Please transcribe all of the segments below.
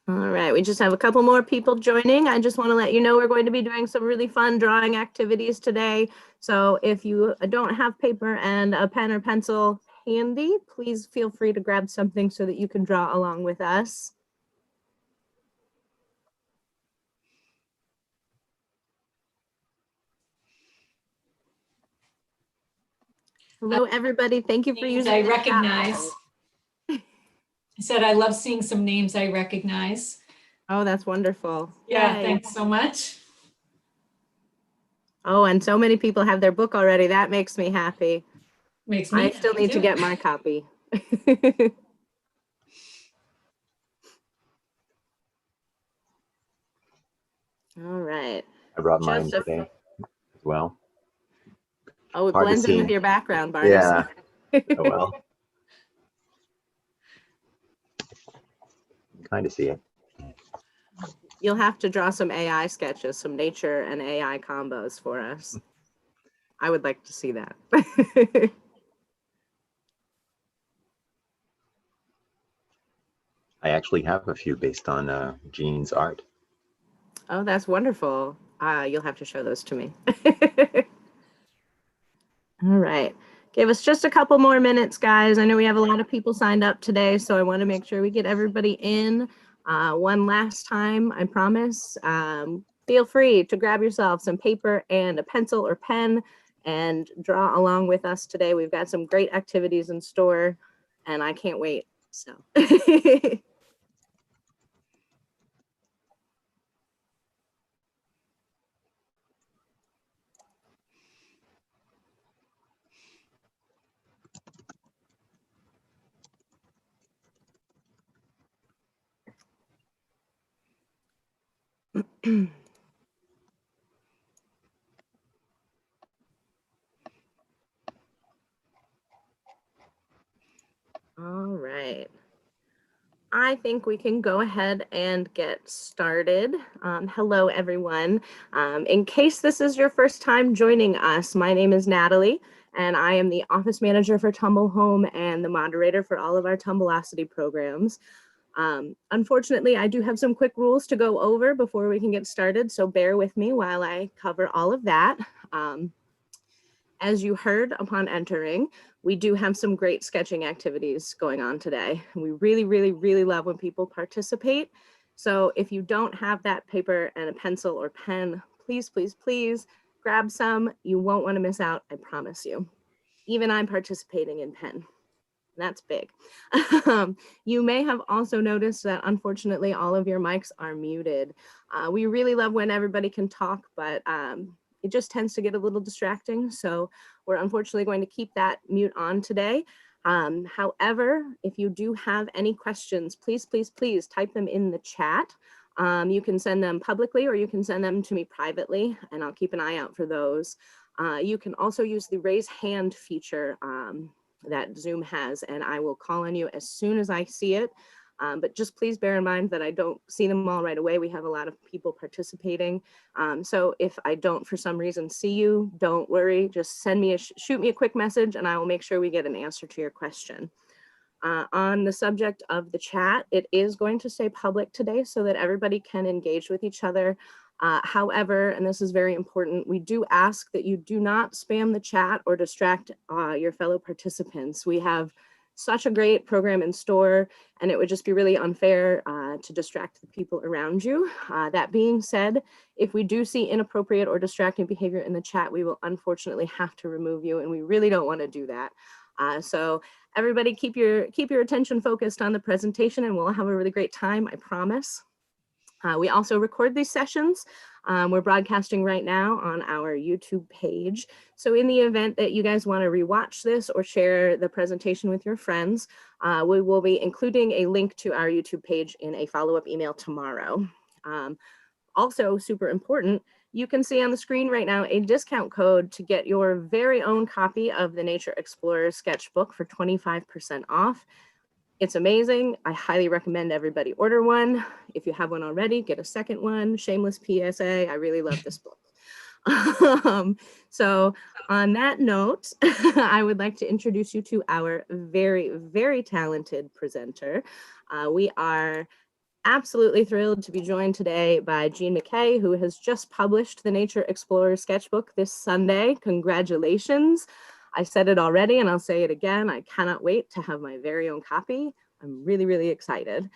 All right, we just have a couple more people joining. I just want to let you know we're going to be doing some really fun drawing activities today. So if you don't have paper and a pen or pencil handy, please feel free to grab something so that you can draw along with us. Hello, everybody. Thank you for using I recognize. I said I love seeing some names I recognize. Oh, that's wonderful. Yeah, Yay. thanks so much. Oh, and so many people have their book already. That makes me happy. Makes me I still need to get my copy. All right. I brought mine today as well. Oh, it blends in with your background, Barnacles. Yeah. Oh, well. Kind of see it. You'll have to draw some AI sketches, some nature and AI combos for us. I would like to see that. I actually have a few based on Jean's art. Oh, that's wonderful. You'll have to show those to me. All right. Give us just a couple more minutes, guys. I know we have a lot of people signed up today, so I want to make sure we get everybody in one last time, I promise. Feel free to grab yourself some paper and a pencil or pen and draw along with us today. We've got some great activities in store, and I can't wait. So. All right. I think we can go ahead and get started. Hello, everyone. In case this is your first time joining us, my name is Natalie, and I am the office manager for Tumble Home and the moderator for all of our Tumbleocity programs. Unfortunately, I do have some quick rules to go over before we can get started, so bear with me while I cover all of that. As you heard upon entering, we do have some great sketching activities going on today. We really love when people participate. So if you don't have that paper and a pencil or pen, please grab some. You won't want to miss out, I promise you. Even I'm participating in pen. That's big. You may have also noticed that unfortunately all of your mics are muted. We really love when everybody can talk, but it just tends to get a little distracting. So we're unfortunately going to keep that mute on today. However, if you do have any questions, please type them in the chat. You can send them publicly or you can send them to me privately, and I'll keep an eye out for those. You can also use the raise hand feature that Zoom has, and I will call on you as soon as I see it. But just please bear in mind that I don't see them all right away. We have a lot of people participating. So if I don't for some reason see you, don't worry, just shoot me a quick message and I will make sure we get an answer to your question. On the subject of the chat, it is going to stay public today so that everybody can engage with each other. However, and this is very important, we do ask that you do not spam the chat or distract your fellow participants. We have such a great program in store, and it would just be really unfair to distract the people around you. That being said, if we do see inappropriate or distracting behavior in the chat, we will unfortunately have to remove you, and we really don't want to do that. So everybody keep your attention focused on the presentation, and we'll have a really great time, I promise. We also record these sessions. We're broadcasting right now on our YouTube page. So in the event that you guys want to rewatch this or share the presentation with your friends, we will be including a link to our YouTube page in a follow-up email tomorrow. Also super important, you can see on the screen right now a discount code to get your very own copy of the Nature Explorer Sketchbook for 25% off. It's amazing. I highly recommend everybody order one. If you have one already, get a second one. Shameless PSA, I really love this book. So on that note, I would like to introduce you to our very talented presenter. We are absolutely thrilled to be joined today by Jean McKay, who has just published the Nature Explorer Sketchbook this Sunday. Congratulations. I said it already and I'll say it again. I cannot wait to have my very own copy. I'm really, really excited.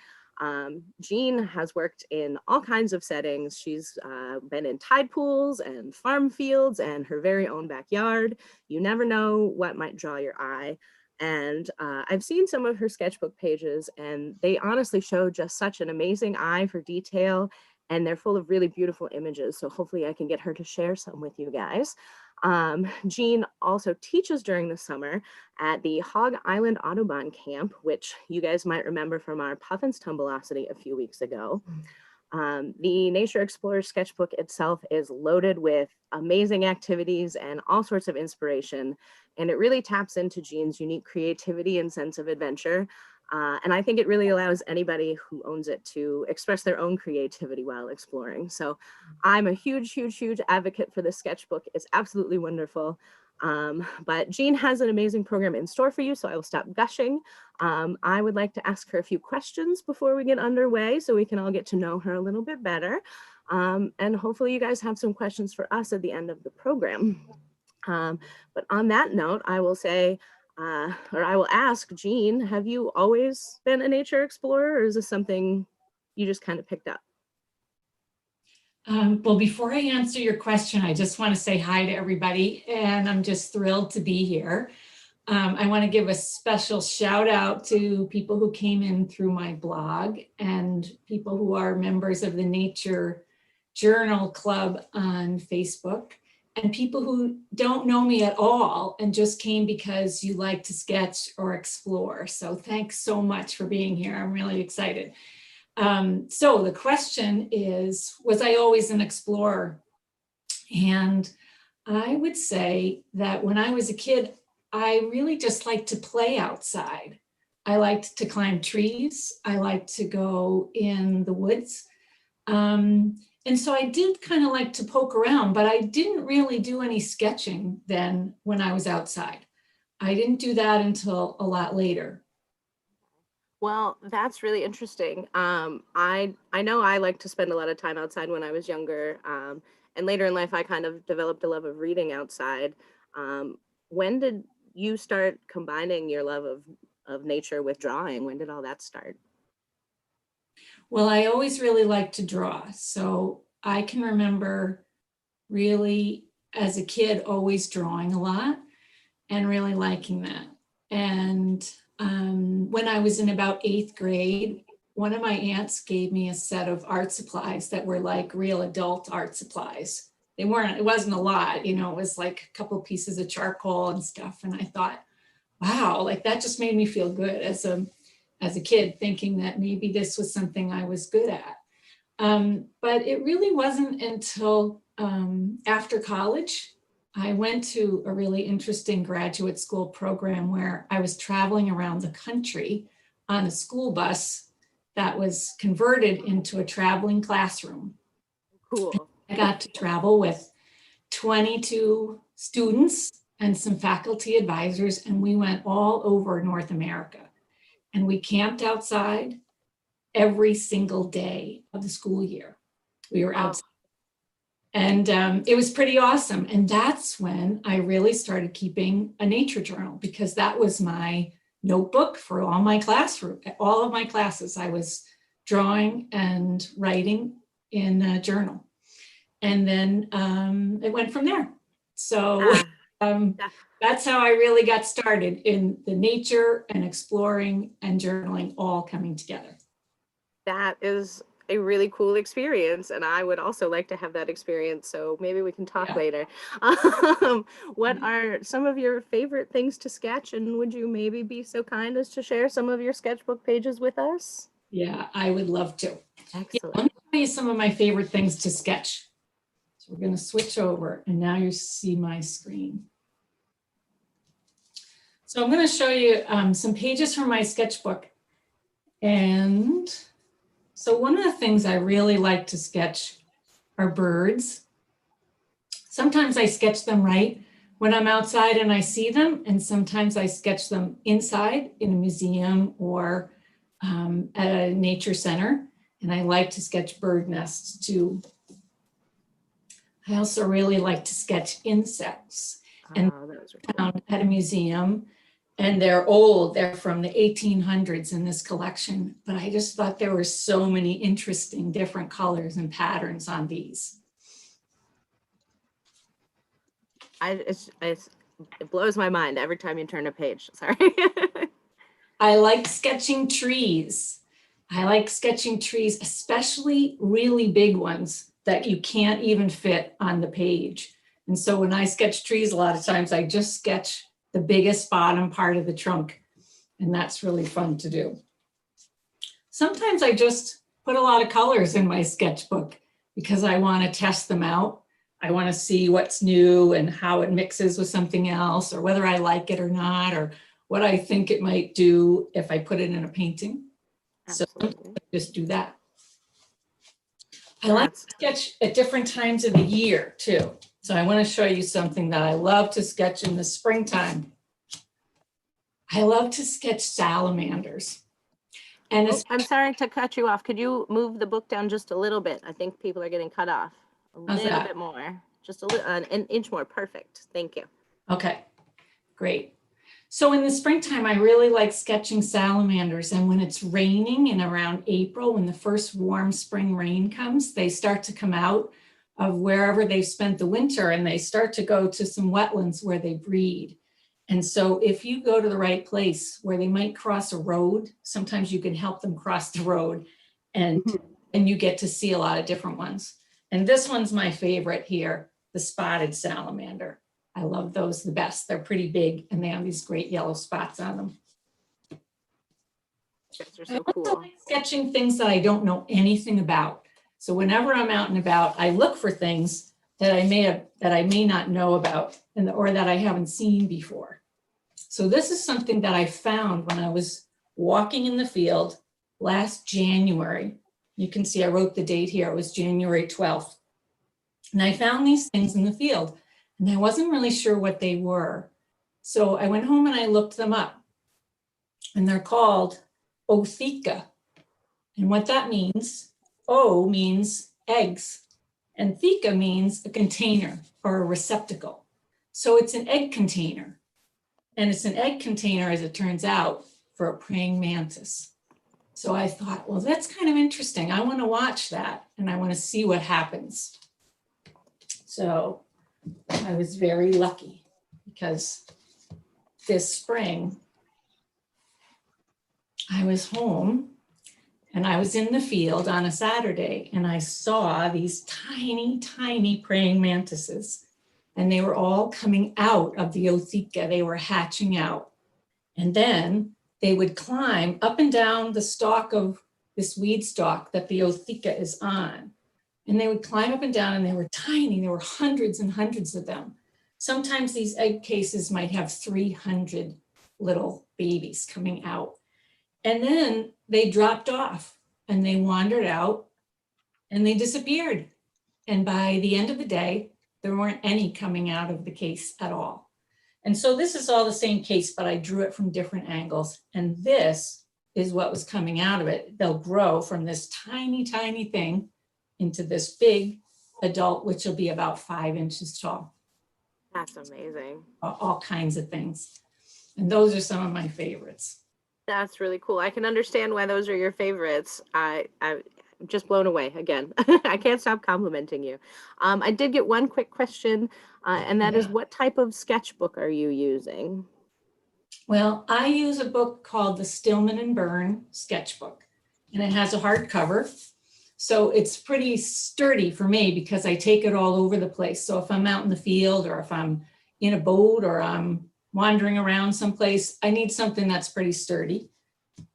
Jean has worked in all kinds of settings. She's been in tide pools and farm fields and her very own backyard. You never know what might draw your eye. And I've seen some of her sketchbook pages and they honestly show just such an amazing eye for detail, and they're full of really beautiful images. So hopefully I can get her to share some with you guys. Jean also teaches during the summer at the Hog Island Audubon Camp, which you guys might remember from our Puffin's Tumbleocity a few weeks ago. The Nature Explorer Sketchbook itself is loaded with amazing activities and all sorts of inspiration, and it really taps into Jean's unique creativity and sense of adventure. And I think it really allows anybody who owns it to express their own creativity while exploring. So I'm a huge, huge, huge advocate for this sketchbook. It's absolutely wonderful. But Jean has an amazing program in store for you, so I will stop gushing. I would like to ask her a few questions before we get underway so we can all get to know her a little bit better. And hopefully you guys have some questions for us at the end of the program. But on that note, I will say, or I will ask Jean, have you always been a nature explorer, or is this something you just kind of picked up? Well, before I answer your question, I just want to say hi to everybody, and I'm just thrilled to be here. I want to give a special shout out to people who came in through my blog and people who are members of the Nature Journal Club on Facebook, and people who don't know me at all and just came because you like to sketch or explore. So thanks so much for being here. I'm really excited. So the question is, was I always an explorer? And I would say that when I was a kid, I really just liked to play outside. I liked to climb trees. I liked to go in the woods. And so I did kind of like to poke around, but I didn't really do any sketching then when I was outside. I didn't do that until a lot later. Well, that's really interesting. I know I like to spend a lot of time outside when I was younger, and later in life I kind of developed a love of reading outside. When did you start combining your love of nature with drawing? When did all that start? Well, I always really liked to draw. So I can remember really as a kid always drawing a lot and really liking that. And when I was in about 8th grade, one of my aunts gave me a set of art supplies that were like real adult art supplies. It wasn't a lot, you know, it was like a couple pieces of charcoal and stuff. And I thought, wow, like that just made me feel good as a kid, thinking that maybe this was something I was good at. But it really wasn't until after college, I went to a really interesting graduate school program where I was traveling around the country on a school bus that was converted into a traveling classroom. Cool. I got to travel with 22 students and some faculty advisors, and we went all over North America. And we camped outside every single day of the school year. We were outside. And it was pretty awesome. And that's when I really started keeping a nature journal, because that was my notebook for all my classroom, all of my classes. I was drawing and writing in a journal. And then it went from there. So that's how I really got started in the nature and exploring and journaling all coming together. That is a really cool experience, and I would also like to have that experience, so maybe we can talk later. What are some of your favorite things to sketch, and would you maybe be so kind as to share some of your sketchbook pages with us? Yeah, I would love to. Excellent. Yeah, let me tell you some of my favorite things to sketch. So we're going to switch over, and now you see my screen. So I'm going to show you some pages from my sketchbook. And so one of the things I really like to sketch are birds. Sometimes I sketch them right when I'm outside and I see them, and sometimes I sketch them inside in a museum or at a nature center. And I like to sketch bird nests too. I also really like to sketch insects. And Oh, those are cool. found at a museum, and they're old. They're from the 1800s in this collection, but I just thought there were so many interesting different colors and patterns on these. It blows my mind every time you turn a page. Sorry. I like sketching trees. I like sketching trees, especially really big ones that you can't even fit on the page. And so when I sketch trees, a lot of times I just sketch the biggest bottom part of the trunk. And that's really fun to do. Sometimes I just put a lot of colors in my sketchbook because I want to test them out. I want to see what's new and how it mixes with something else, or whether I like it or not, or what I think it might do if I put it in a painting. Absolutely. So I just do that. I like to sketch at different times of the year too. So I want to show you something that I love to sketch in the springtime. I love to sketch salamanders. And I'm sorry to cut you off. Could you move the book down just a little bit? I think people are getting cut off. A little bit more. Just an inch more. Perfect. Thank you. Okay, great. So in the springtime, I really like sketching salamanders. And when it's raining in around April, when the first warm spring rain comes, they start to come out of wherever they've spent the winter, and they start to go to some wetlands where they breed. And so if you go to the right place where they might cross a road, sometimes you can help them cross the road, and you get to see a lot of different ones. And this one's my favorite here, the spotted salamander. I love those the best. They're pretty big and they have these great yellow spots on them. Those are so I cool. also like sketching things that I don't know anything about. So whenever I'm out and about, I look for things that I may not know about, or that I haven't seen before. So this is something that I found when I was walking in the field last January. You can see I wrote the date here. It was January 12th. And I found these things in the field, and I wasn't really sure what they were. So I went home and I looked them up, and they're called Otheca. And what that means, O means eggs, and theca means a container or a receptacle. So it's an egg container. And it's an egg container, as it turns out, for a praying mantis. So I thought, well, that's kind of interesting. I want to watch that, and I want to see what happens. So I was very lucky because this spring I was home and I was in the field on a Saturday, and I saw these tiny, tiny praying mantises, and they were all coming out of the Otheca. They were hatching out. And then they would climb up and down the stalk of this weed stalk that the Otheca is on. And they would climb up and down, and they were tiny. There were hundreds and hundreds of them. Sometimes these egg cases might have 300 little babies coming out. And then they dropped off and they wandered out and they disappeared. And by the end of the day, there weren't any coming out of the case at all. And so this is all the same case, but I drew it from different angles. And this is what was coming out of it. They'll grow from this tiny, tiny thing into this big adult, which will be about 5 inches tall. That's amazing. All kinds of things. And those are some of my favorites. That's really cool. I can understand why those are your favorites. I'm just blown away again. I can't stop complimenting you. I did get one quick question, and that is, what type of sketchbook are you using? Well, I use a book called the Stillman and Byrne Sketchbook, and it has a hardcover. So it's pretty sturdy for me because I take it all over the place. So if I'm out in the field, or if I'm in a boat, or I'm wandering around someplace, I need something that's pretty sturdy.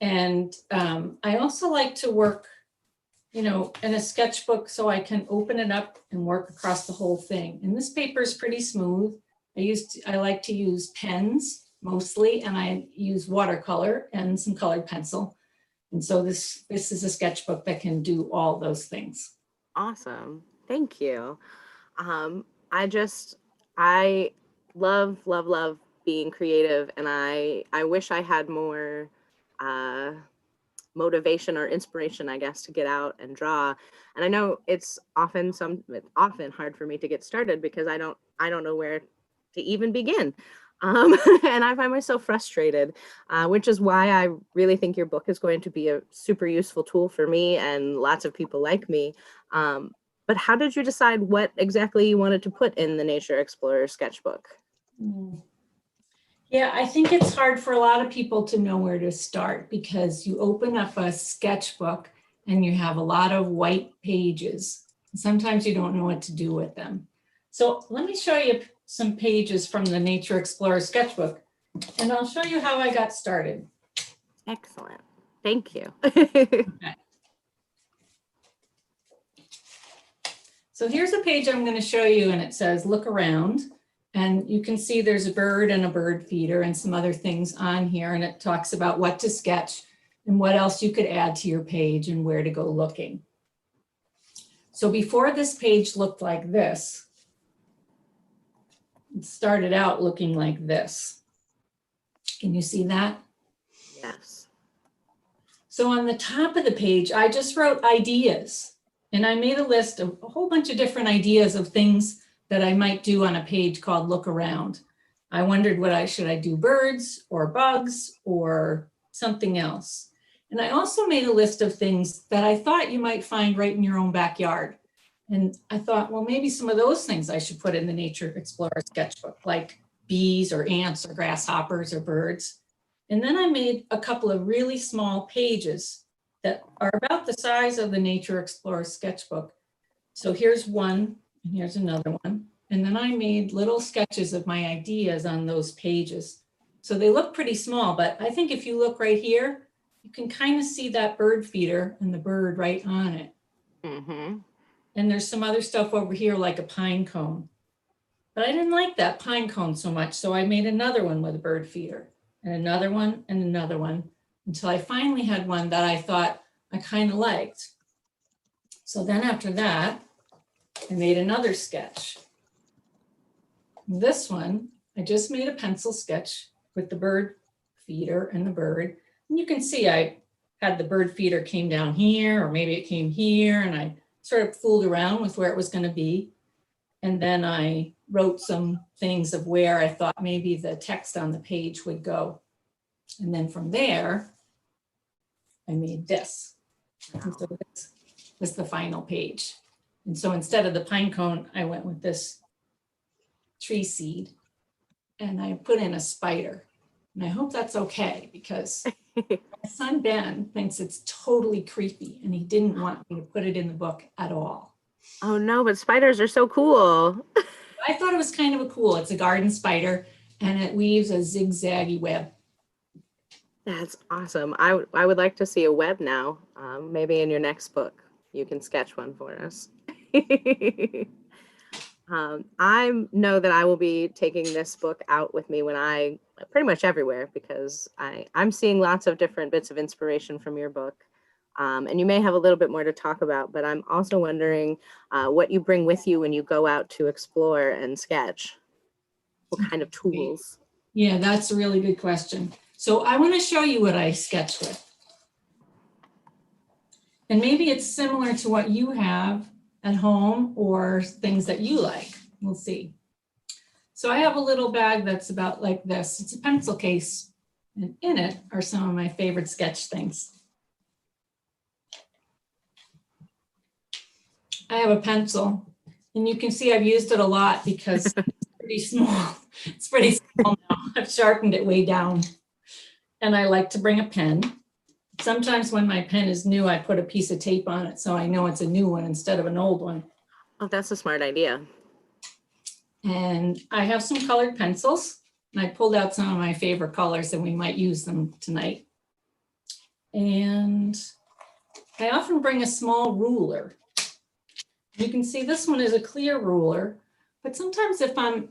And I also like to work, in a sketchbook so I can open it up and work across the whole thing. And this paper is pretty smooth. I like to use pens mostly, and I use watercolor and some colored pencil. And so this is a sketchbook that can do all those things. Awesome. Thank you. I love being creative, and I wish I had more motivation or inspiration, I guess, to get out and draw. And I know it's often hard for me to get started because I don't know where to even begin. And I find myself frustrated, which is why I really think your book is going to be a super useful tool for me and lots of people like me. But how did you decide what exactly you wanted to put in the Nature Explorer sketchbook? Yeah, I think it's hard for a lot of people to know where to start because you open up a sketchbook and you have a lot of white pages. Sometimes you don't know what to do with them. So let me show you some pages from the Nature Explorer sketchbook, and I'll show you how I got started. Excellent. Thank you. Okay. So here's a page I'm going to show you, and it says, look around. And you can see there's a bird and a bird feeder and some other things on here. And it talks about what to sketch and what else you could add to your page and where to go looking. So before this page looked like this, it started out looking like this. Can you see that? Yes. So on the top of the page, I just wrote ideas. And I made a list of a whole bunch of different ideas of things that I might do on a page called Look Around. I wondered should I do birds or bugs or something else? And I also made a list of things that I thought you might find right in your own backyard. And I thought, well, maybe some of those things I should put in the Nature Explorer sketchbook, like bees or ants or grasshoppers or birds. And then I made a couple of really small pages that are about the size of the Nature Explorer sketchbook. So here's one. And here's another one. And then I made little sketches of my ideas on those pages. So they look pretty small, but I think if you look right here, you can kind of see that bird feeder and the bird right on it. Mm-hmm. And there's some other stuff over here like a pine cone. But I didn't like that pine cone so much, so I made another one with a bird feeder and another one until I finally had one that I thought I kind of liked. So then after that, I made another sketch. This one, I just made a pencil sketch with the bird feeder and the bird. And you can see I had the bird feeder came down here, or maybe it came here, and I sort of fooled around with where it was going to be. And then I wrote some things of where I thought maybe the text on the page would go. And then from there, I made this. And so this was the final page. And so instead of the pine cone, I went with this tree seed and I put in a spider. And I hope that's okay because my son Ben thinks it's totally creepy and he didn't want me to put it in the book at all. Oh no, but spiders are so cool. I thought it was kind of cool. It's a garden spider and it weaves a zigzaggy web. That's awesome. I would like to see a web now. Maybe in your next book, you can sketch one for us. I know that I will be taking this book out with me when pretty much everywhere, because I'm seeing lots of different bits of inspiration from your book. And you may have a little bit more to talk about, but I'm also wondering what you bring with you when you go out to explore and sketch. What kind of tools? Yeah, that's a really good question. So I want to show you what I sketch with. And maybe it's similar to what you have at home or things that you like. We'll see. So I have a little bag that's about like this. It's a pencil case, and in it are some of my favorite sketch things. I have a pencil, and you can see I've used it a lot because it's pretty small. It's pretty small now. I've sharpened it way down. And I like to bring a pen. Sometimes when my pen is new, I put a piece of tape on it so I know it's a new one instead of an old one. Oh, that's a smart idea. And I have some colored pencils, and I pulled out some of my favorite colors and we might use them tonight. And I often bring a small ruler. You can see this one is a clear ruler, but sometimes if I'm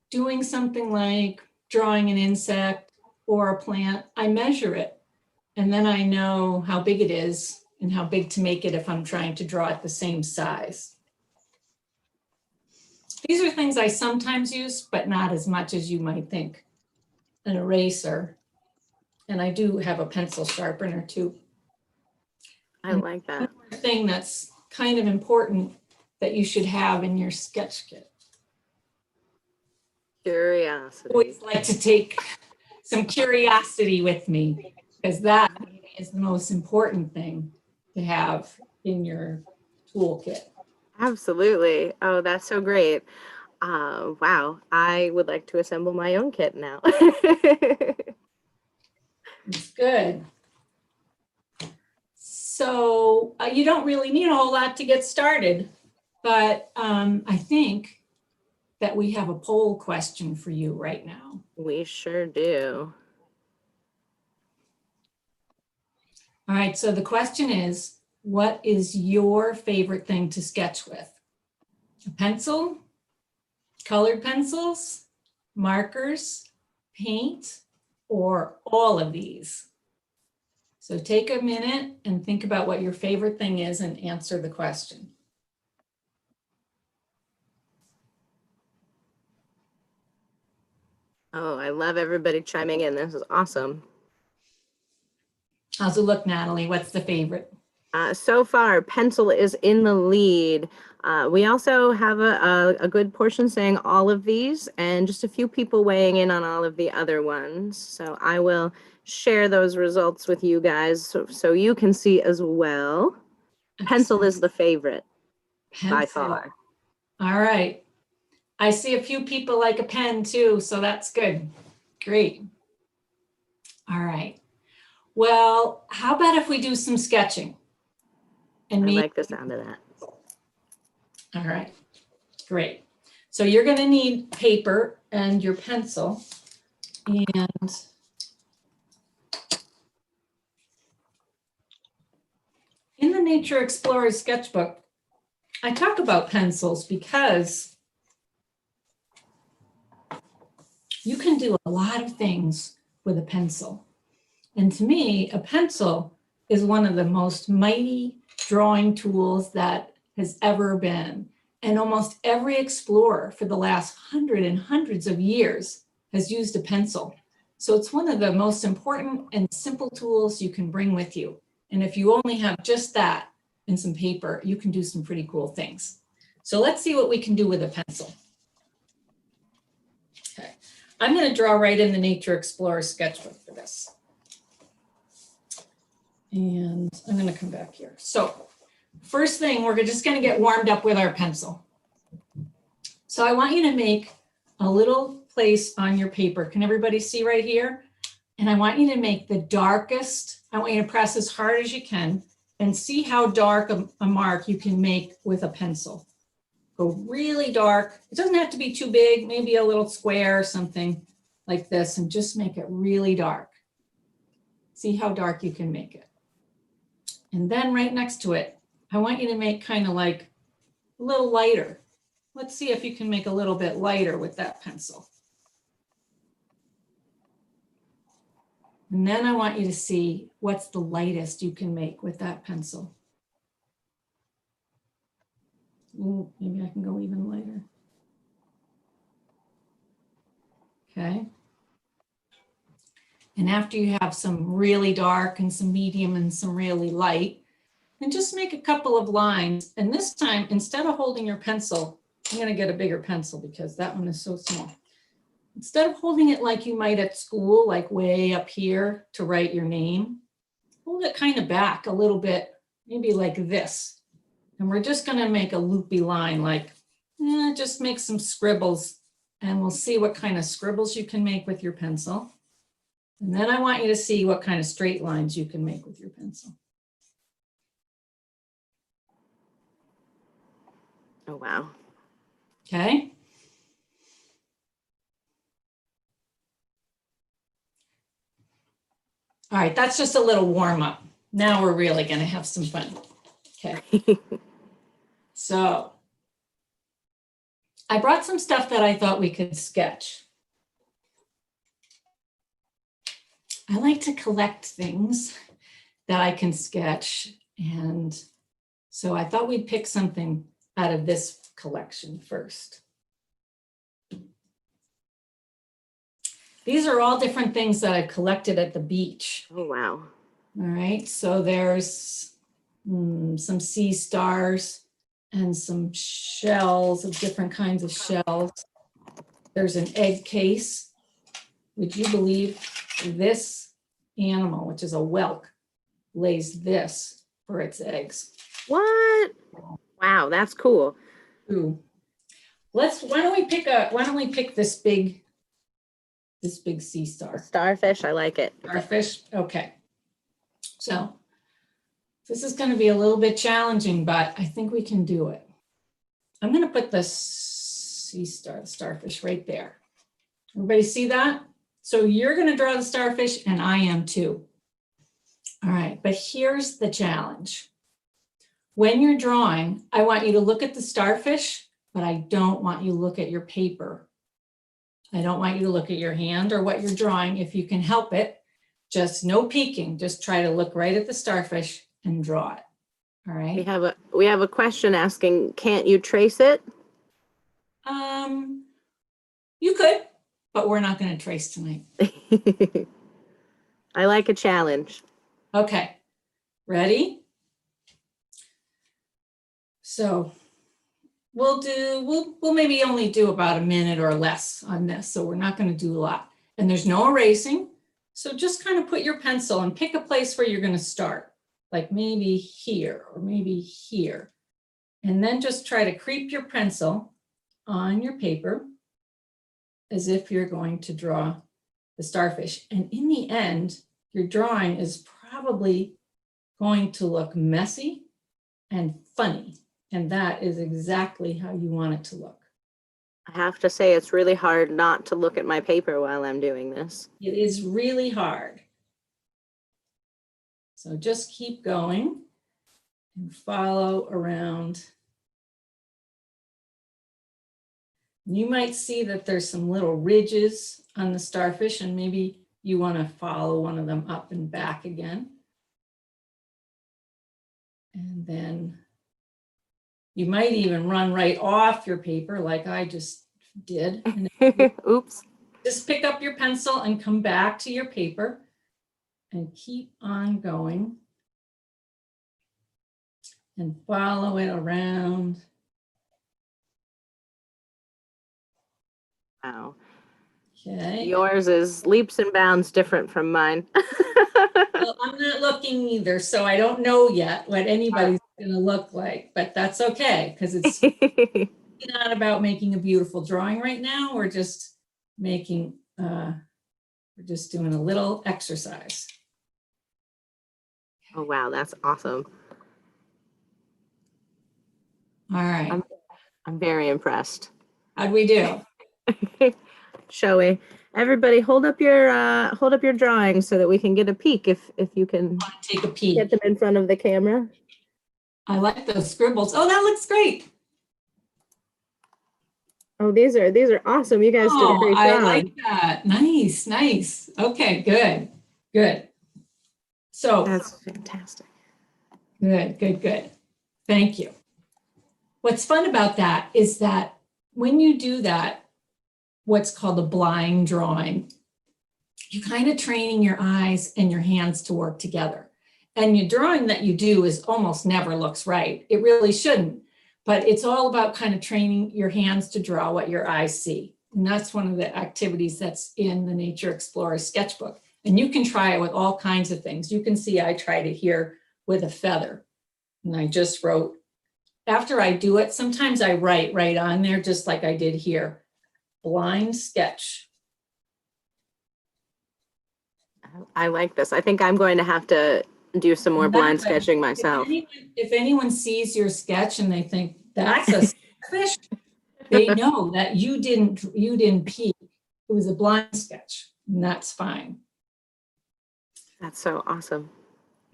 doing something like drawing an insect or a plant, I measure it. And then I know how big it is and how big to make it if I'm trying to draw it the same size. These are things I sometimes use, but not as much as you might think. An eraser, and I do have a pencil sharpener too. I like that. Thing that's kind of important that you should have in your sketch kit. Curiosity. I always like to take some curiosity with me because that is the most important thing to have in your toolkit. Absolutely. Oh, that's so great. Wow. I would like to assemble my own kit now. It's good. So you don't really need a whole lot to get started, but I think that we have a poll question for you right now. We sure do. All right, so the question is, what is your favorite thing to sketch with? A pencil, colored pencils, markers, paint, or all of these? So take a minute and think about what your favorite thing is and answer the question. Oh, I love everybody chiming in. This is awesome. How's it look, Natalie? What's the favorite? So far, pencil is in the lead. We also have a good portion saying all of these and just a few people weighing in on all of the other ones. So I will share those results with you guys so you can see as well. Pencil is the favorite by far. All right. I see a few people like a pen too, so that's good. Great. All right. Well, how about if we do some sketching? And I like the sound of that. All right, great. So you're going to need paper and your pencil. And in the Nature Explorer Sketchbook, I talk about pencils because you can do a lot of things with a pencil. And to me, a pencil is one of the most mighty drawing tools that has ever been. And almost every explorer for the last hundreds of years has used a pencil. So it's one of the most important and simple tools you can bring with you. And if you only have just that and some paper, you can do some pretty cool things. So let's see what we can do with a pencil. Okay, I'm going to draw right in the Nature Explorer Sketchbook for this. And I'm going to come back here. So first thing, we're just going to get warmed up with our pencil. So I want you to make a little place on your paper. Can everybody see right here? And I want you to make the darkest, I want you to press as hard as you can and see how dark a mark you can make with a pencil. Go really dark. It doesn't have to be too big, maybe a little square or something like this, and just make it really dark. See how dark you can make it. And then right next to it, I want you to make kind of like a little lighter. Let's see if you can make a little bit lighter with that pencil. And then I want you to see what's the lightest you can make with that pencil. Ooh, maybe I can go even lighter. Okay. And after you have some really dark and some medium and some really light, and just make a couple of lines. And this time, instead of holding your pencil, I'm going to get a bigger pencil because that one is so small. Instead of holding it like you might at school, like way up here to write your name, hold it kind of back a little bit, maybe like this. And we're just going to make a loopy line, like just make some scribbles, and we'll see what kind of scribbles you can make with your pencil. And then I want you to see what kind of straight lines you can make with your pencil. Oh, wow. Okay. All right, that's just a little warm up. Now we're really going to have some fun. Okay. So I brought some stuff that I thought we could sketch. I like to collect things that I can sketch. And so I thought we'd pick something out of this collection first. These are all different things that I've collected at the beach. Oh, wow. All right, so there's some sea stars, and some shells of different kinds of shells. There's an egg case. Would you believe this animal, which is a whelk, lays this for its eggs? What? Wow, that's cool. Ooh. Why don't we pick this big sea star? Starfish, I like it. Starfish, okay. So this is going to be a little bit challenging, but I think we can do it. I'm going to put the sea star, the starfish right there. Everybody see that? So you're going to draw the starfish and I am too. All right, but here's the challenge. When you're drawing, I want you to look at the starfish, but I don't want you to look at your paper. I don't want you to look at your hand or what you're drawing. If you can help it, just no peeking. Just try to look right at the starfish and draw it. All right. We have a question asking, can't you trace it? You could, but we're not going to trace tonight. I like a challenge. Okay. Ready? So we'll maybe only do about a minute or less on this. So we're not going to do a lot. And there's no erasing. So just kind of put your pencil and pick a place where you're going to start. Like maybe here or maybe here. And then just try to creep your pencil on your paper as if you're going to draw the starfish. And in the end, your drawing is probably going to look messy and funny. And that is exactly how you want it to look. I have to say, it's really hard not to look at my paper while I'm doing this. It is really hard. So just keep going and follow around. You might see that there's some little ridges on the starfish, and maybe you want to follow one of them up and back again. And then you might even run right off your paper like I just did. And Oops. just pick up your pencil and come back to your paper and keep on going and follow it around. Wow. Okay. Yours is leaps and bounds different from mine. Well, I'm not looking either, so I don't know yet what anybody's going to look like, but that's okay because it's not about making a beautiful drawing right now. We're just making, we're just doing a little exercise. Oh, wow, that's awesome. All right. I'm very impressed. How'd we do? Shall we? Everybody hold up your drawings so that we can get a peek if you can Take a peek. get them in front of the camera. I like those scribbles. Oh, that looks great. Oh, these are awesome. You guys did a great job. I like that. Nice, nice. Okay, good. So That's fantastic. Good. Thank you. What's fun about that is that when you do that, what's called a blind drawing, you're kind of training your eyes and your hands to work together. And your drawing that you do is almost never looks right. It really shouldn't, but it's all about kind of training your hands to draw what your eyes see. And that's one of the activities that's in the Nature Explorer sketchbook. And you can try it with all kinds of things. You can see I tried it here with a feather. And I just wrote, after I do it, sometimes I write right on there, just like I did here, blind sketch. I like this. I think I'm going to have to do some more blind sketching myself. If anyone sees your sketch and they think that's a starfish, they know that you didn't peek. It was a blind sketch, and that's fine. That's so awesome.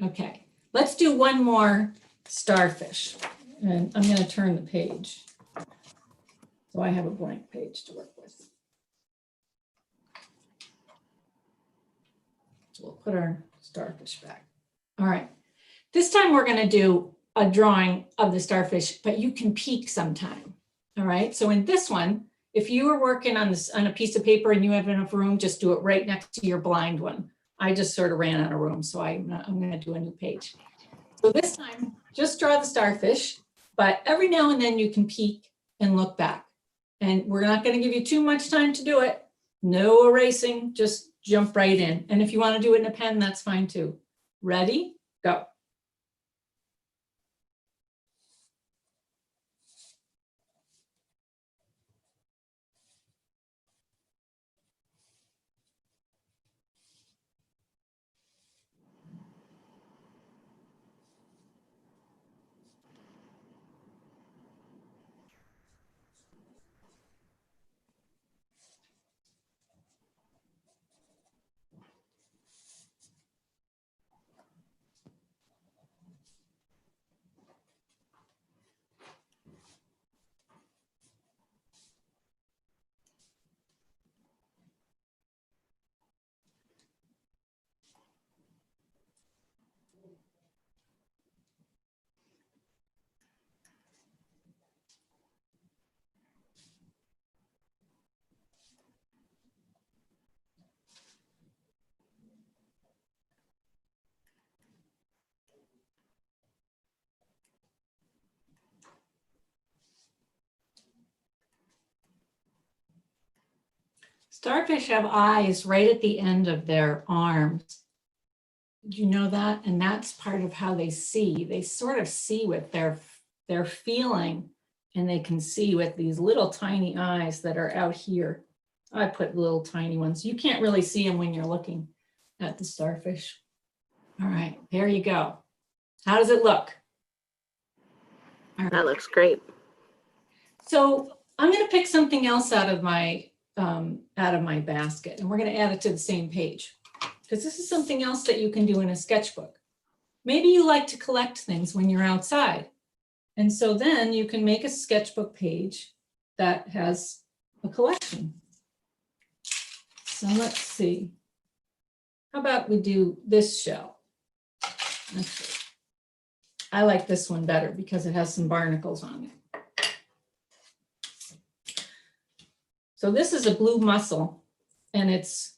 Okay, let's do one more starfish. And I'm going to turn the page. So I have a blank page to work with. So we'll put our starfish back. All right. This time we're going to do a drawing of the starfish, but you can peek sometime. All right. So in this one, if you were working on this on a piece of paper and you have enough room, just do it right next to your blind one. I just sort of ran out of room, so I'm going to do a new page. So this time, just draw the starfish, but every now and then you can peek and look back. And we're not going to give you too much time to do it. No erasing, just jump right in. And if you want to do it in a pen, that's fine too. Ready? Go. Starfish have eyes right at the end of their arms. Did you know that? And that's part of how they see. They sort of see with their feeling, and they can see with these little tiny eyes that are out here. I put little tiny ones. You can't really see them when you're looking at the starfish. All right, there you go. How does it look? All right. That looks great. So I'm going to pick something else out of my basket, and we're going to add it to the same page, because this is something else that you can do in a sketchbook. Maybe you like to collect things when you're outside. And so then you can make a sketchbook page that has a collection. So let's see. How about we do this shell? Let's see. I like this one better because it has some barnacles on it. So this is a blue mussel, and it's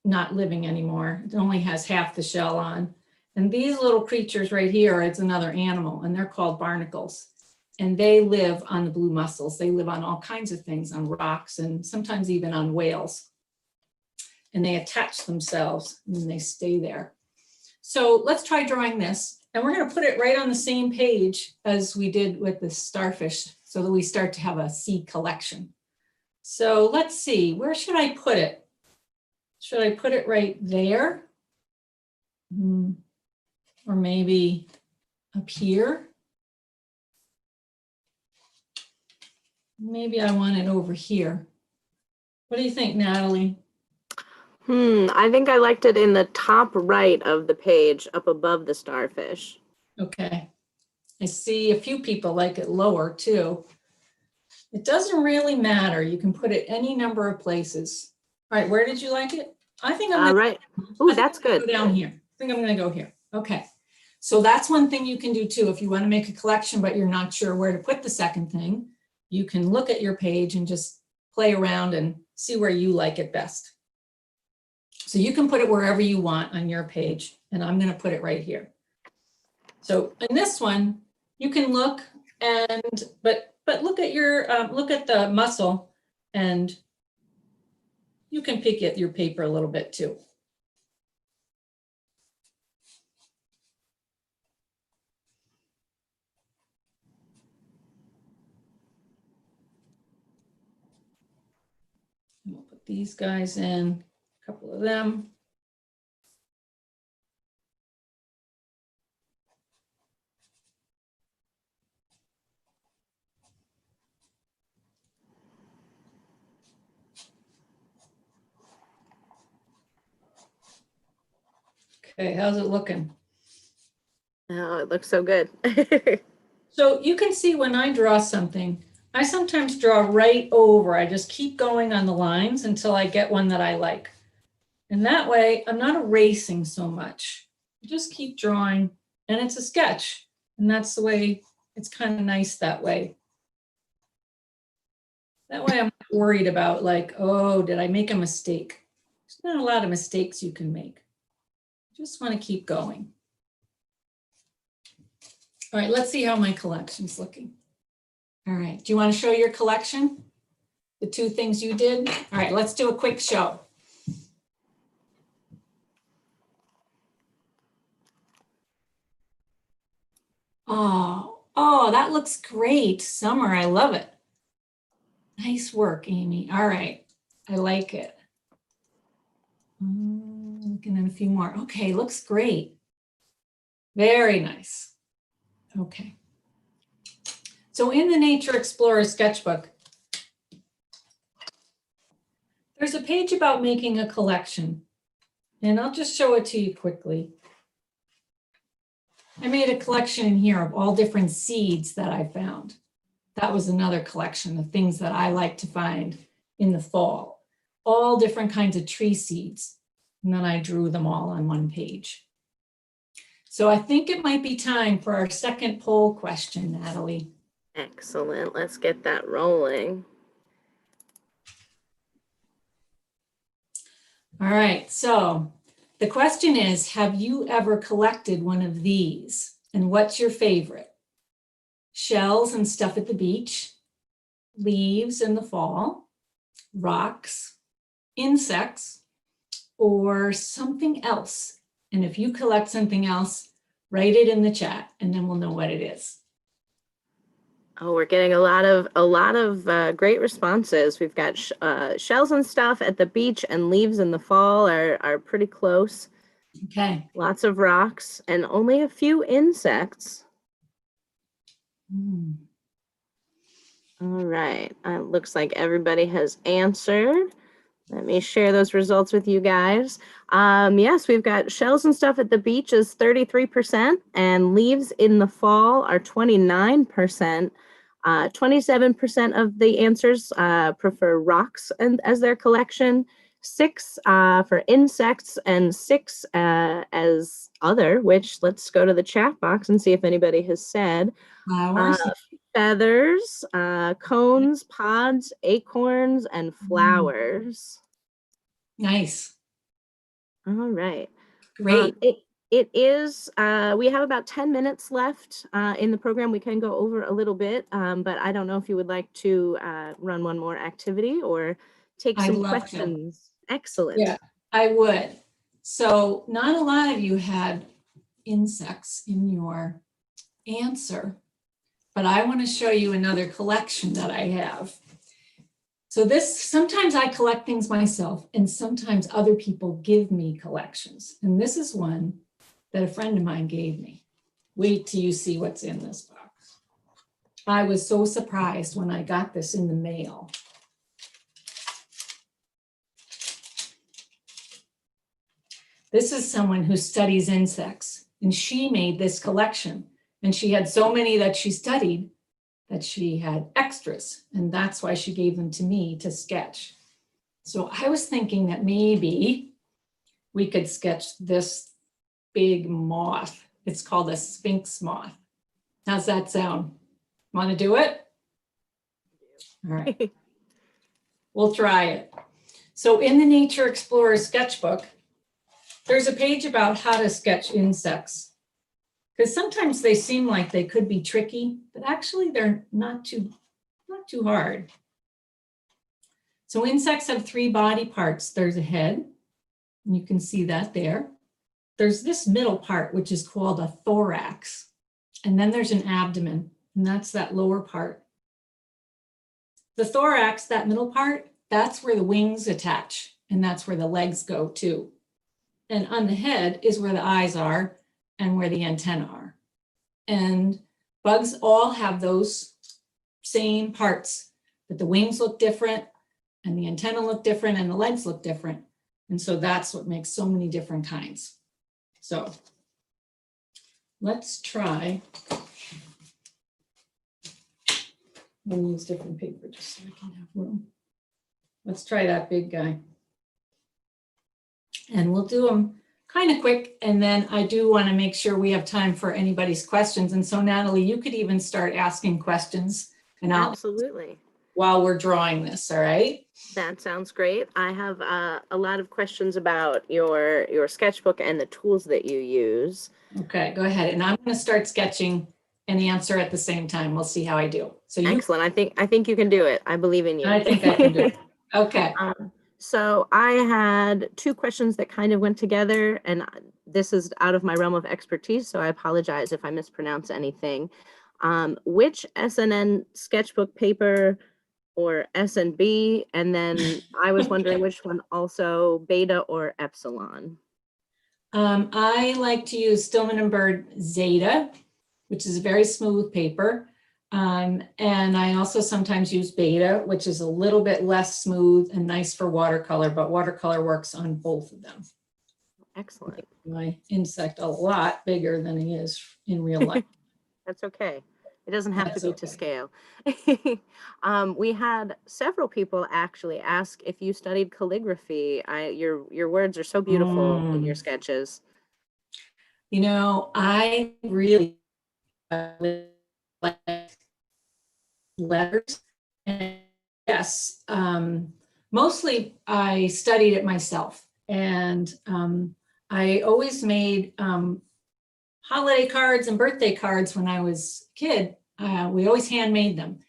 not living anymore. It only has half the shell on. And these little creatures right here, it's another animal, and they're called barnacles. And they live on the blue mussels. They live on all kinds of things, on rocks, and sometimes even on whales. And they attach themselves and they stay there. So let's try drawing this. And we're going to put it right on the same page as we did with the starfish, so that we start to have a sea collection. So let's see, where should I put it? Should I put it right there? Or maybe up here? Maybe I want it over here. What do you think, Natalie? I think I liked it in the top right of the page, up above the starfish. Okay. I see a few people like it lower too. It doesn't really matter. You can put it any number of places. All right, where did you like it? I think I'm gonna, right. Oh, that's good. go down here. I think I'm gonna go here. Okay. So that's one thing you can do too. If you want to make a collection, but you're not sure where to put the second thing, you can look at your page and just play around and see where you like it best. So you can put it wherever you want on your page, and I'm going to put it right here. So in this one, you can look and, but look at your, look at the mussel, and you can pick at your paper a little bit too. We'll put these guys in, a couple of them. Okay, how's it looking? Oh, it looks so good. So you can see when I draw something, I sometimes draw right over. I just keep going on the lines until I get one that I like. And that way I'm not erasing so much. I just keep drawing, and it's a sketch. And that's the way, it's kind of nice that way. That way I'm not worried about like, oh, did I make a mistake? There's not a lot of mistakes you can make. Just want to keep going. All right, let's see how my collection's looking. All right, do you want to show your collection? The two things you did? All right, let's do a quick show. Oh, that looks great. Summer, I love it. Nice work, Amy. All right, I like it. Looking at a few more. Okay, looks great. Very nice. Okay. So in the Nature Explorer Sketchbook, there's a page about making a collection, and I'll just show it to you quickly. I made a collection in here of all different seeds that I found. That was another collection of things that I like to find in the fall. All different kinds of tree seeds. And then I drew them all on one page. So I think it might be time for our second poll question, Natalie. Excellent. Let's get that rolling. All right, so the question is, have you ever collected one of these? And what's your favorite? Shells and stuff at the beach, leaves in the fall, rocks, insects, or something else? And if you collect something else, write it in the chat and then we'll know what it is. Oh, we're getting a lot of great responses. We've got shells and stuff at the beach, and leaves in the fall are pretty close. Okay. Lots of rocks and only a few insects. All right. Looks like everybody has answered. Let me share those results with you guys. Yes, we've got shells and stuff at the beach is 33%, and leaves in the fall are 29%. 27% of the answers prefer rocks as their collection, 6 for insects, and 6 as other, which let's go to the chat box and see if anybody has said. Flowers. Feathers, cones, pods, acorns, and flowers. Nice. All right. Great. It is, we have about 10 minutes left in the program. We can go over a little bit, but I don't know if you would like to run one more activity or take some questions. Excellent. Yeah, I would. So not a lot of you had insects in your answer, but I want to show you another collection that I have. So this, sometimes I collect things myself and sometimes other people give me collections. And this is one that a friend of mine gave me. Wait till you see what's in this box. I was so surprised when I got this in the mail. This is someone who studies insects, and she made this collection. And she had so many that she studied that she had extras, and that's why she gave them to me to sketch. So I was thinking that maybe we could sketch this big moth. It's called a Sphinx Moth. How's that sound? Want to do it? All right. We'll try it. So in the Nature Explorer Sketchbook, there's a page about how to sketch insects, because sometimes they seem like they could be tricky, but actually they're not too hard. So insects have 3 body parts. There's a head, and you can see that there. There's this middle part, which is called a thorax. And then there's an abdomen, and that's that lower part. The thorax, that middle part, that's where the wings attach, and that's where the legs go too. And on the head is where the eyes are and where the antennae are. And bugs all have those same parts, but the wings look different and the antennae look different and the legs look different. And so that's what makes so many different kinds. So let's try. We'll use different paper just so I can have room. Let's try that big guy. And we'll do them kind of quick. And then I do want to make sure we have time for anybody's questions. And so Natalie, you could even start asking questions and Absolutely. While we're drawing this, all right? That sounds great. I have a lot of questions about your sketchbook and the tools that you use. Okay, go ahead. And I'm going to start sketching and answer at the same time. We'll see how I do. So you, Excellent. I think you can do it. I believe in you. I think I can do it. Okay. So I had two questions that kind of went together, and this is out of my realm of expertise, so I apologize if I mispronounce anything. Which SNN sketchbook paper or SNB? And then I was wondering which one also, beta or epsilon? I like to use Stillman and Bird Zeta, which is a very smooth paper. And I also sometimes use Beta, which is a little bit less smooth and nice for watercolor, but watercolor works on both of them. Excellent. My insect a lot bigger than he is in real life. That's okay. It doesn't have That's to be to okay. scale. We had several people actually ask if you studied calligraphy. Your words are so beautiful in your sketches. You know, I really like letters. And yes, mostly I studied it myself. And I always made holiday cards and birthday cards when I was a kid. We always handmade them.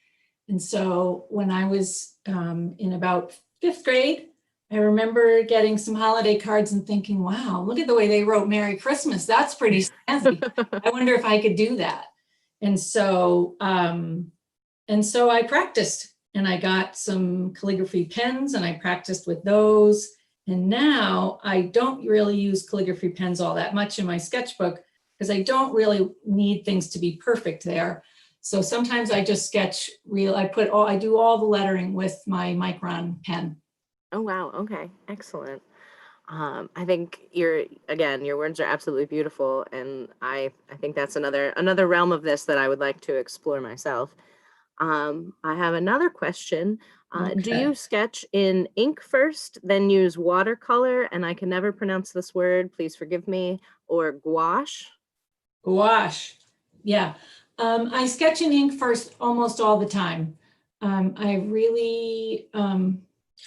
And so when I was in about 5th grade, I remember getting some holiday cards and thinking, wow, look at the way they wrote Merry Christmas. That's pretty snazzy. I wonder if I could do that. And so I practiced, and I got some calligraphy pens and I practiced with those. And now I don't really use calligraphy pens all that much in my sketchbook because I don't really need things to be perfect there. So sometimes I just sketch I do all the lettering with my Micron pen. Oh, wow. Okay. Excellent. I think your words are absolutely beautiful. And I think that's another realm of this that I would like to explore myself. I have another question. Do Okay. you sketch in ink first, then use watercolor? And I can never pronounce this word, please forgive me, or gouache? Gouache. Yeah. I sketch in ink first almost all the time. I really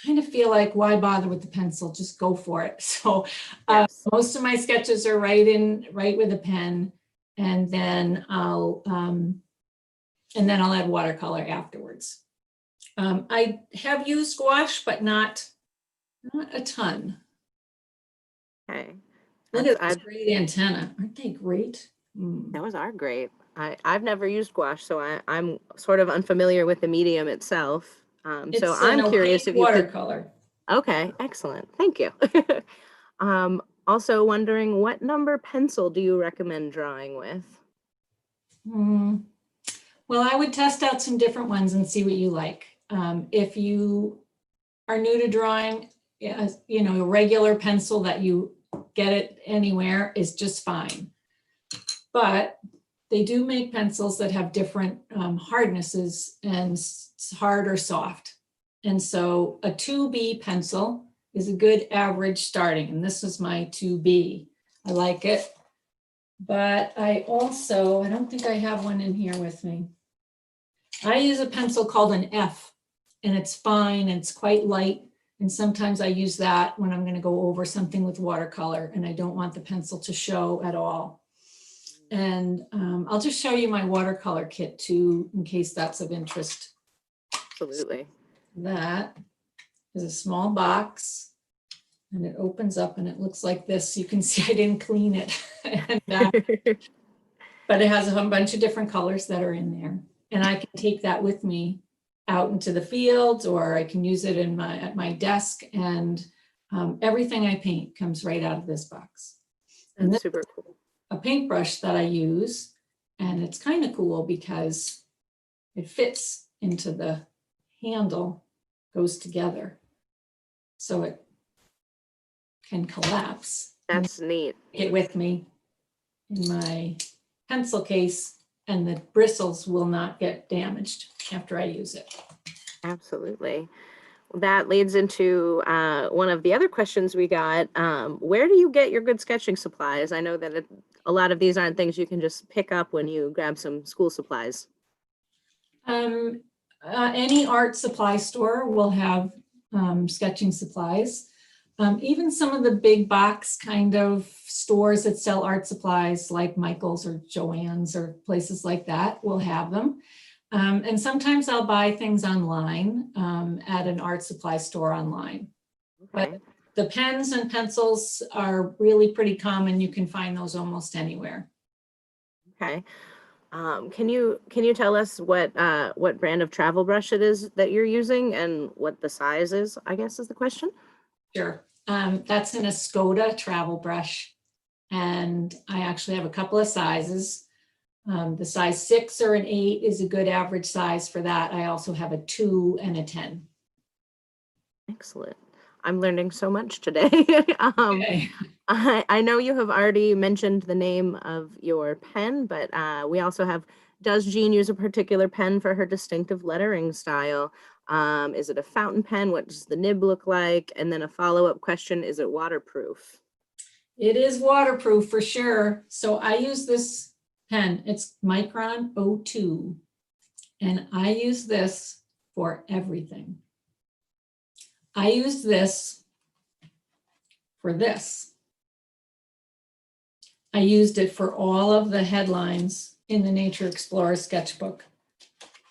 kind of feel like, why bother with the pencil? Just go for it. So Yes. most of my sketches are right with a pen, and then I'll add watercolor afterwards. I have used gouache, but not a ton. Okay. Look at this great antenna. Aren't they great? Those are great. I've never used gouache, so I'm sort of unfamiliar with the medium itself. So I'm curious if you could. Watercolor. Okay, excellent. Thank you. Also wondering, what number pencil do you recommend drawing with? Well, I would test out some different ones and see what you like. If you are new to drawing, you know, a regular pencil that you get it anywhere is just fine. But they do make pencils that have different hardnesses, and hard or soft. And so a 2B pencil is a good average starting. And this is my 2B. I like it. But I don't think I have one in here with me. I use a pencil called an F, and it's fine. And it's quite light. And sometimes I use that when I'm going to go over something with watercolor and I don't want the pencil to show at all. And I'll just show you my watercolor kit too, in case that's of interest. Absolutely. That is a small box, and it opens up and it looks like this. You can see I didn't clean it. And, but it has a bunch of different colors that are in there. And I can take that with me out into the fields, or I can use it at my desk, and everything I paint comes right out of this box. And That's super cool. A paintbrush that I use, and it's kind of cool because it fits into the handle, goes together, so it can collapse. That's neat. Take it with me in my pencil case, and the bristles will not get damaged after I use it. Absolutely. That leads into one of the other questions we got. Where do you get your good sketching supplies? I know that a lot of these aren't things you can just pick up when you grab some school supplies. Any art supply store will have sketching supplies. Even some of the big box kind of stores stores that sell art supplies like Michael's or Joann's or places like that will have them. And sometimes I'll buy things online at an art supply store online. Okay. But the pens and pencils are really pretty common. You can find those almost anywhere. Okay. Can you tell us what brand of travel brush it is that you're using and what the size is, I guess is the question? Sure. That's an Escoda travel brush. And I actually have a couple of sizes. The size 6 or an 8 is a good average size for that. I also have a 2 and a 10. Excellent. I'm learning so much today. Okay. I know you have already mentioned the name of your pen, but we also have, does Jean use a particular pen for her distinctive lettering style? Is it a fountain pen? What does the nib look like? And then a follow-up question, is it waterproof? It is waterproof for sure. So I use this pen. It's Micron 02. And I use this for everything. I use this for this. I used it for all of the headlines in the Nature Explorer sketchbook.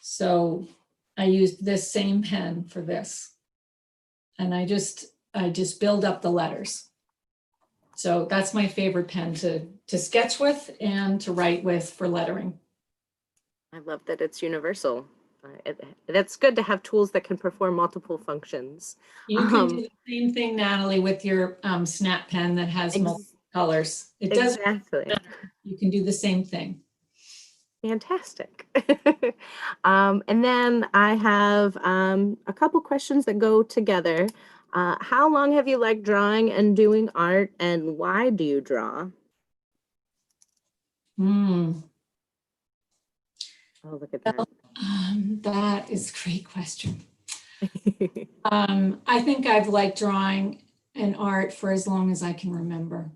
So I used this same pen for this. And I just build up the letters. So that's my favorite pen to sketch with and to write with for lettering. I love that it's universal. That's good to have tools that can perform multiple functions. You can do the same thing, Natalie, with your snap pen that has multiple colors. It does. Exactly. You can do the same thing. Fantastic. And then I have a couple questions that go together. How long have you liked drawing and doing art, and why do you draw? Mm. Oh, look at that. That is a great question. I think I've liked drawing and art for as long as I can remember.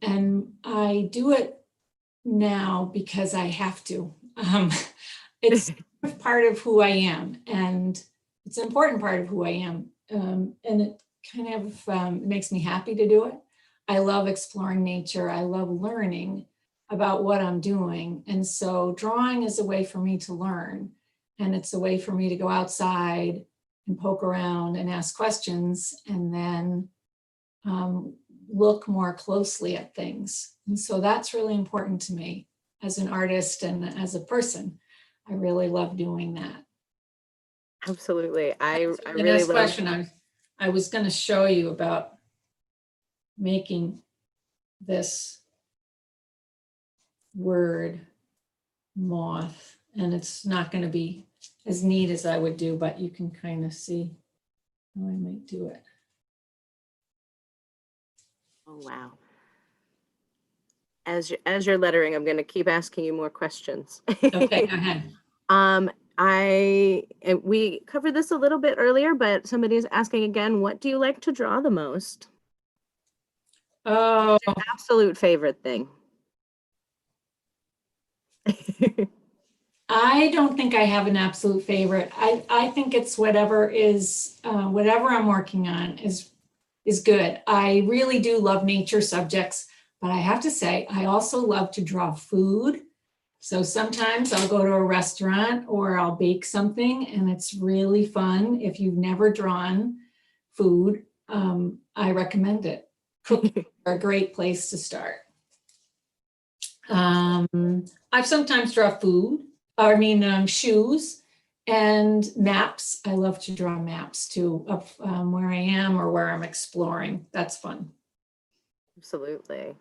And I do it now because I have to. It's part of who I am, and it's an important part of who I am. And it kind of makes me happy to do it. I love exploring nature. I love learning about what I'm doing. And so drawing is a way for me to learn. And it's a way for me to go outside and poke around and ask questions and then look more closely at things. And so that's really important to me as an artist and as a person. I really love doing that. Absolutely. I The really next love. question I was going to show you about making this word moth, and it's not going to be as neat as I would do, but you can kind of see how I might do it. Oh, wow. As you're lettering, I'm going to keep asking you more questions. Okay, go ahead. We covered this a little bit earlier, but somebody's asking again, what do you like to draw the most? Oh, Absolute favorite thing. I don't think I have an absolute favorite. I think it's whatever I'm working on is good. I really do love nature subjects, but I have to say, I also love to draw food. So sometimes I'll go to a restaurant or I'll bake something, and it's really fun. If you've never drawn food, I recommend it. Cooking are a great place to start. I've sometimes draw shoes and maps. I love to draw maps too of where I am or where I'm exploring. That's fun. Absolutely.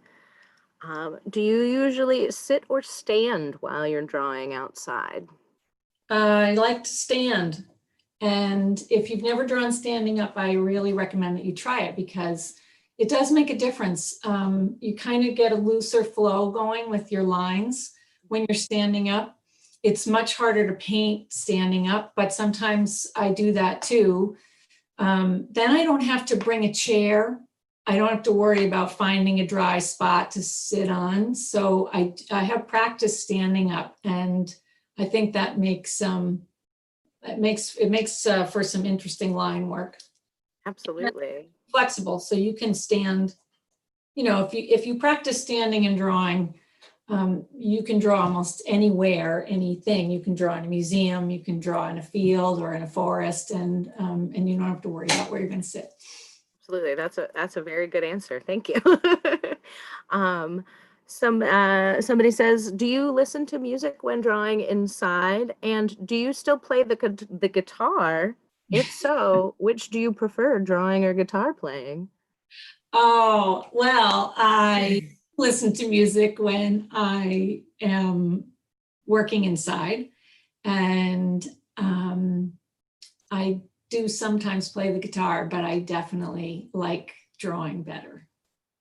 Do you usually sit or stand while you're drawing outside? I like to stand. And if you've never drawn standing up, I really recommend that you try it because it does make a difference. You kind of get a looser flow going with your lines when you're standing up. It's much harder to paint standing up, but sometimes I do that too. Then I don't have to bring a chair. I don't have to worry about finding a dry spot to sit on. So I have practice standing up, and I think that makes for some interesting line work. Absolutely. Flexible, so you can stand you know, if you practice standing and drawing, you can draw almost anywhere, anything. You can draw in a museum, you can draw in a field or in a forest, and you don't have to worry about where you're going to sit. Absolutely. That's a very good answer. Thank you. Somebody says, do you listen to music when drawing inside? And do you still play the guitar? If so, which do you prefer, drawing or guitar playing? Oh, well, I listen to music when I am working inside, and I do sometimes play the guitar, but I definitely like drawing better.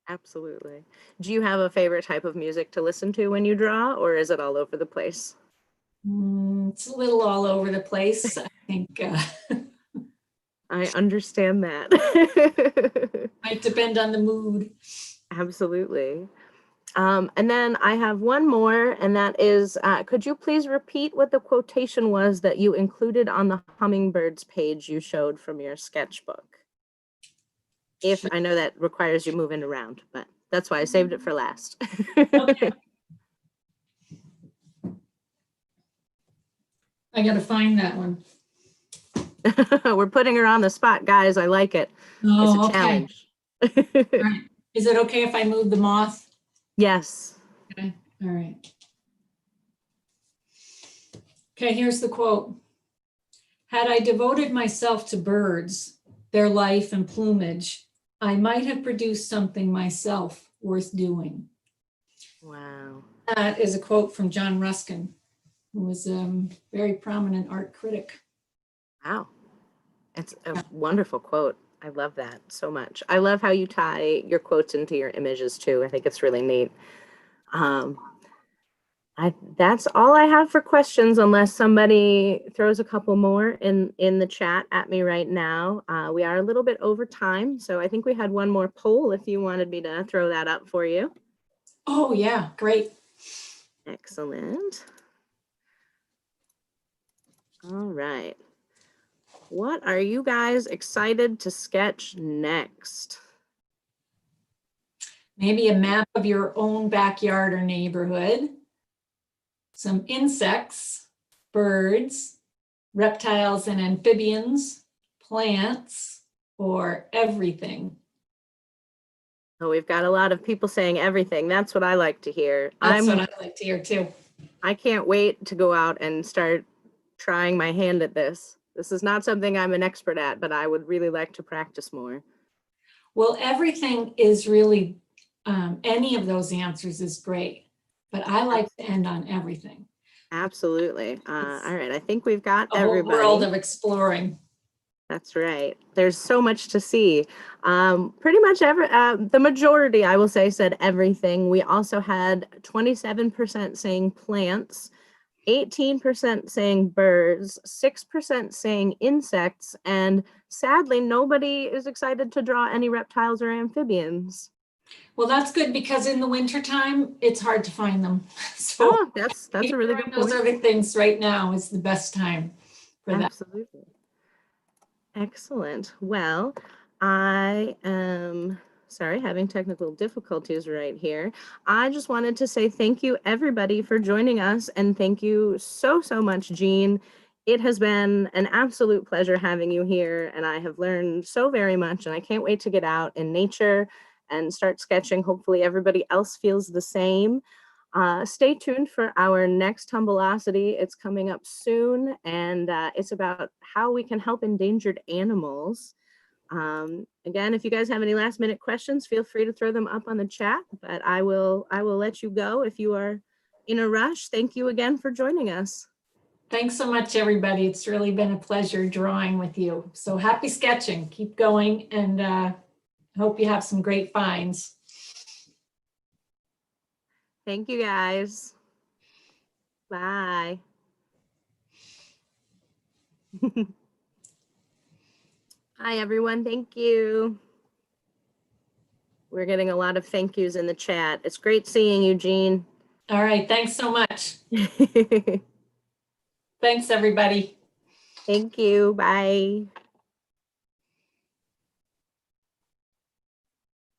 Absolutely. Do you have a favorite type of music to listen to when you draw, or is it all over the place? It's a little all over the place. I think I understand that. might depend on the mood. Absolutely. And then I have one more, and that is, could you please repeat what the quotation was that you included on the hummingbirds page you showed from your sketchbook? If I know that requires you moving around, but that's why I saved it for last. Okay. I got to find that one. We're putting her on the spot, guys. I like it. Oh, It's a okay. challenge. All right. Is it okay if I move the moth? Yes. Okay. All right. Okay, here's the quote. Had I devoted myself to birds, their life and plumage, I might have produced something myself worth doing. Wow. That is a quote from John Ruskin, who was a very prominent art critic. Wow. It's a wonderful quote. I love that so much. I love how you tie your quotes into your images too. I think it's really neat. That's all I have for questions, unless somebody throws a couple more in the chat at me right now. We are a little bit over time, so I think we had one more poll if you wanted me to throw that up for you. Oh yeah, great. Excellent. All right. What are you guys excited to sketch next? Maybe a map of your own backyard or neighborhood, some insects, birds, reptiles and amphibians, plants, or everything. Oh, we've got a lot of people saying everything. That's what I like to hear. That's what I like to hear too. I can't wait to go out and start trying my hand at this. This is not something I'm an expert at, but I would really like to practice more. Well, everything is really, any of those answers is great, but I like to end on everything. Absolutely. All right, I think we've got A whole everybody. world of exploring. That's right. There's so much to see. Pretty much the majority, I will say, said everything. We also had 27% saying plants, 18% saying birds, 6% saying insects, and sadly, nobody is excited to draw any reptiles or amphibians. Well, that's good, because in the wintertime, it's hard to find them. So Oh, that's a really good point. Those other things right now is the best time for that. Absolutely. Excellent. Well, I am having technical difficulties right here. I just wanted to say thank you, everybody, for joining us, and thank you so much, Jean. It has been an absolute pleasure having you here, and I have learned so very much, and I can't wait to get out in nature and start sketching. Hopefully everybody else feels the same. Stay tuned for our next Tumbleocity. It's coming up soon, and it's about how we can help endangered animals. Again, if you guys have any last minute questions, feel free to throw them up on the chat, but I will let you go if you are in a rush. Thank you again for joining us. Thanks so much, everybody. It's really been a pleasure drawing with you. So happy sketching. Keep going, and hope you have some great finds. Thank you, guys. Bye. Hi, everyone. Thank you. We're getting a lot of thank yous in the chat. It's great seeing you, Jean. All right. Thanks so much. Thanks, everybody. Thank you. Bye.